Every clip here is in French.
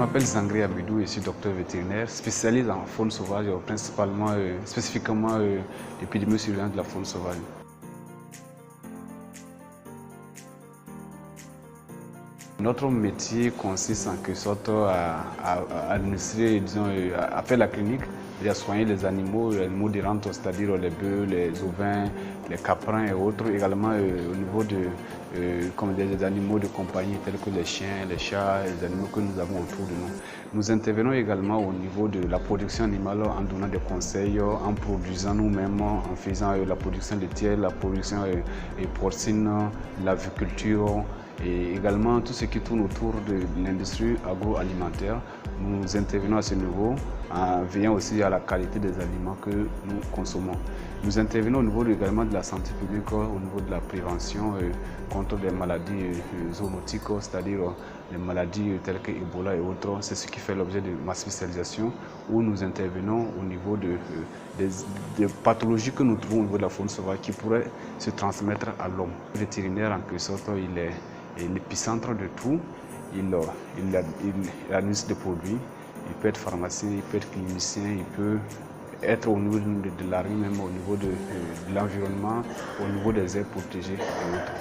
m'appelle Zangri Abidou, je suis docteur vétérinaire, spécialiste en faune sauvage, principalement, spécifiquement épidémie-surveillance de la faune sauvage. Notre métier consiste en quelque sorte à administrer, disons, à faire la clinique, à soigner les animaux de rente, c'est-à-dire les bœufs, les ovins, les caprins et autres, également au niveau des animaux de compagnie tels que les chiens, les chats, les animaux que nous avons autour de nous. Nous intervenons également au niveau de la production animale en donnant des conseils, en produisant nous-mêmes, en faisant la production laitière, la production porcine, l'aviculture, et également tout ce qui tourne autour de l'industrie agroalimentaire. Nous intervenons à ce niveau en veillant aussi à la qualité des aliments que nous consommons. Nous intervenons au niveau également de la santé publique, au niveau de la prévention contre des maladies zoonotiques, c'est-à-dire les maladies telles que Ebola et autres. C'est ce qui fait l'objet de ma spécialisation, où nous intervenons au niveau des pathologies que nous trouvons au niveau de la faune sauvage qui pourraient se transmettre à l'homme. Le vétérinaire, en quelque sorte, il est l'épicentre de tout. Il administre des produits, il peut être pharmacien, il peut être clinicien, il peut être au niveau de la rue, même au niveau de l'environnement, au niveau des aires protégées et autres.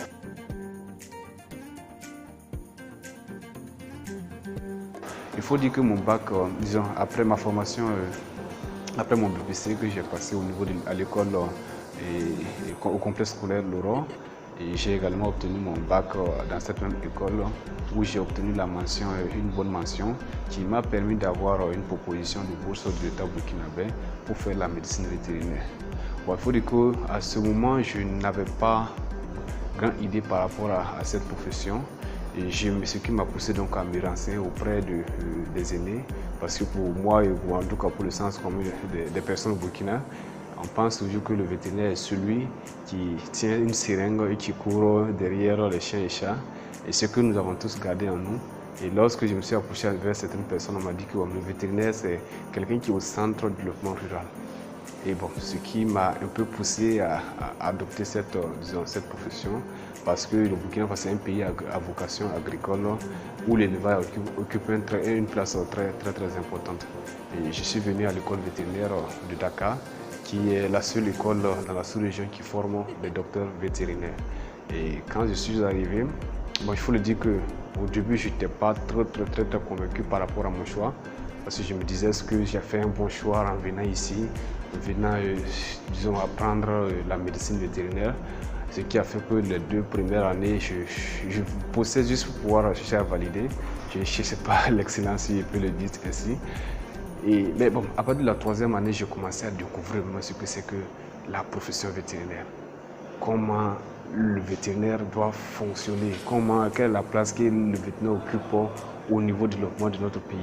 Il faut dire que mon bac, disons, après ma formation, après mon BPC que j'ai passé au niveau à l'école au complexe scolaire Laurent, et j'ai également obtenu mon bac dans cette même école où j'ai obtenu la mention, une bonne mention qui m'a permis d'avoir une proposition de bourse de l'État burkinabé pour faire la médecine vétérinaire. Bon, il faut dire qu'à ce moment, je n'avais pas grande idée par rapport à cette profession. Et ce qui m'a poussé donc à me renseigner auprès des aînés, parce que pour moi, et en tout cas pour le sens commun des personnes au Burkina, on pense toujours que le vétérinaire est celui qui tient une seringue et qui court derrière les chiens et chats. Et ce que nous avons tous gardé en nous. Et lorsque je me suis approché vers certaines personnes, on m'a dit que le vétérinaire, c'est quelqu'un qui est au centre du développement rural. Et bon, ce qui m'a un peu poussé à adopter cette profession, parce que le Burkina Faso est un pays à vocation agricole où l'élevage occupe une place très importante. Et je suis venu à l'école vétérinaire de Dakar, qui est la seule école dans la sous-région qui forme des docteurs vétérinaires. Et quand je suis arrivé, bon, il faut le dire qu'au début, je n'étais pas très convaincu par rapport à mon choix, parce que je me disais que j'ai fait un bon choix en venant ici, disons, apprendre la médecine vétérinaire, ce qui a fait que les 2 premières années, je poussais juste pour pouvoir chercher à valider. Je ne cherchais pas l'excellence, si je peux le dire ainsi. Mais bon, à partir de la 3e année, j'ai commencé à découvrir vraiment ce que c'est que la profession vétérinaire. Comment le vétérinaire doit fonctionner, quelle est la place que le vétérinaire occupe au niveau du développement de notre pays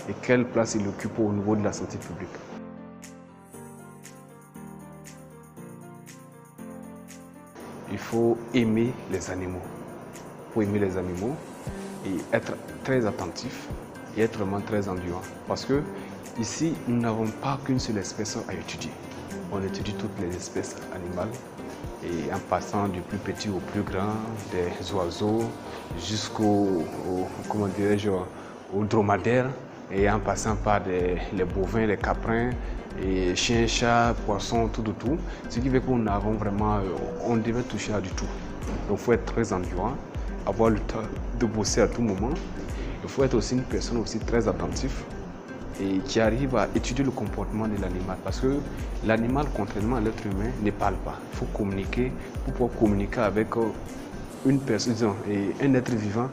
et quelle place il occupe au niveau de la santé publique. Il faut aimer les animaux. Il faut aimer les animaux et être très attentif et être vraiment très endurant. Parce que ici, nous n'avons pas qu'une seule espèce à étudier. On étudie toutes les espèces animales et en passant du plus petit au plus grand, des oiseaux jusqu'aux dromadaires et en passant par les bovins, les caprins, et chiens, chats, poissons, tout. Ce qui fait qu'on on devait toucher à du tout. Donc il faut être très endurant, avoir le temps de bosser à tout moment. Il faut être aussi une personne aussi très attentive et qui arrive à étudier le comportement de l'animal. Parce que l'animal, contrairement à l'être humain, ne parle pas. Il faut communiquer pour pouvoir communiquer avec une personne, disons, un être vivant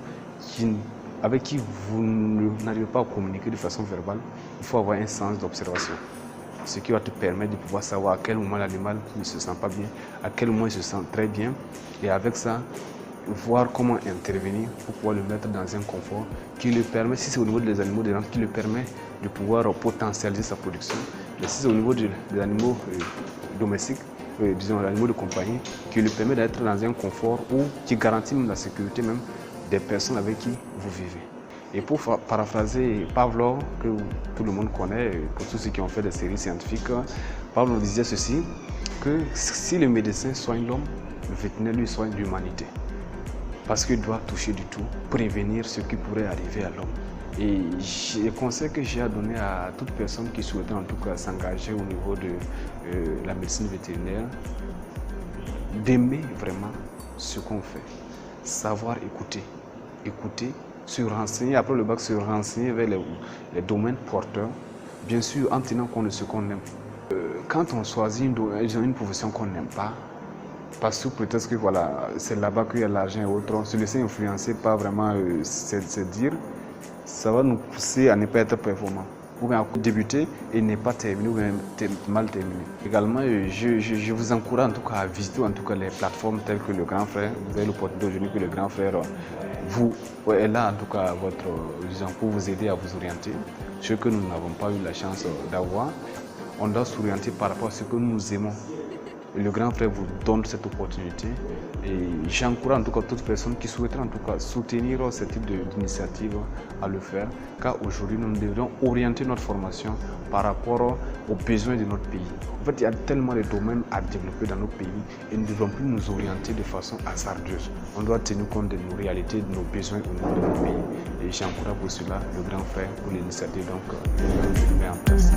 avec qui vous n'arrivez pas à communiquer de façon verbale. Il faut avoir un sens d'observation. Ce qui va te permettre de pouvoir savoir à quel moment l'animal ne se sent pas bien, à quel moment il se sent très bien. Et avec ça, voir comment intervenir pour pouvoir le mettre dans un confort qui lui permet, si c'est au niveau des animaux de rente, qui lui permet de pouvoir potentialiser sa production. Et si c'est au niveau des animaux domestiques, disons les animaux de compagnie, qui lui permet d'être dans un confort ou qui garantit même la sécurité même des personnes avec qui vous vivez. Et pour paraphraser Pavlov, que tout le monde connaît, pour tous ceux qui ont fait des séries scientifiques, Pavlov disait ceci, que si le médecin soigne l'homme, le vétérinaire lui soigne l'humanité. Parce qu'il doit toucher du tout, prévenir ce qui pourrait arriver à l'homme. Et le conseil que j'ai à donner à toute personne qui souhaiterait en tout cas s'engager au niveau de la médecine vétérinaire, d'aimer vraiment ce qu'on fait, savoir écouter, se renseigner, après le bac, se renseigner vers les domaines porteurs, bien sûr en tenant compte de ce qu'on aime. Quand on choisit une profession qu'on n'aime pas, parce que peut-être que voilà, c'est là-bas qu'il y a l'argent et autres, se laisser influencer par vraiment se dire, ça va nous pousser à ne pas être performant, ou bien à débuter et ne pas terminer, ou bien mal terminer. Également, je vous encourage en tout cas à visiter en tout cas les plateformes telles que le Grand Frère. Vous avez l'opportunité aujourd'hui que le Grand Frère vous est là en tout cas pour vous aider à vous orienter, ce que nous n'avons pas eu la chance d'avoir. On doit s'orienter par rapport à ce que nous aimons. Le Grand Frère vous donne cette opportunité et j'encourage en tout cas toute personne qui souhaiterait en tout cas soutenir ce type d'initiative à le faire, car aujourd'hui nous devons orienter notre formation par rapport aux besoins de notre pays. En fait, il y a tellement de domaines à développer dans notre pays et nous ne devons plus nous orienter de façon hasardeuse. On doit tenir compte de nos réalités, de nos besoins au niveau de notre pays. Et j'encourage pour cela le Grand Frère pour l'initiative donc met en place.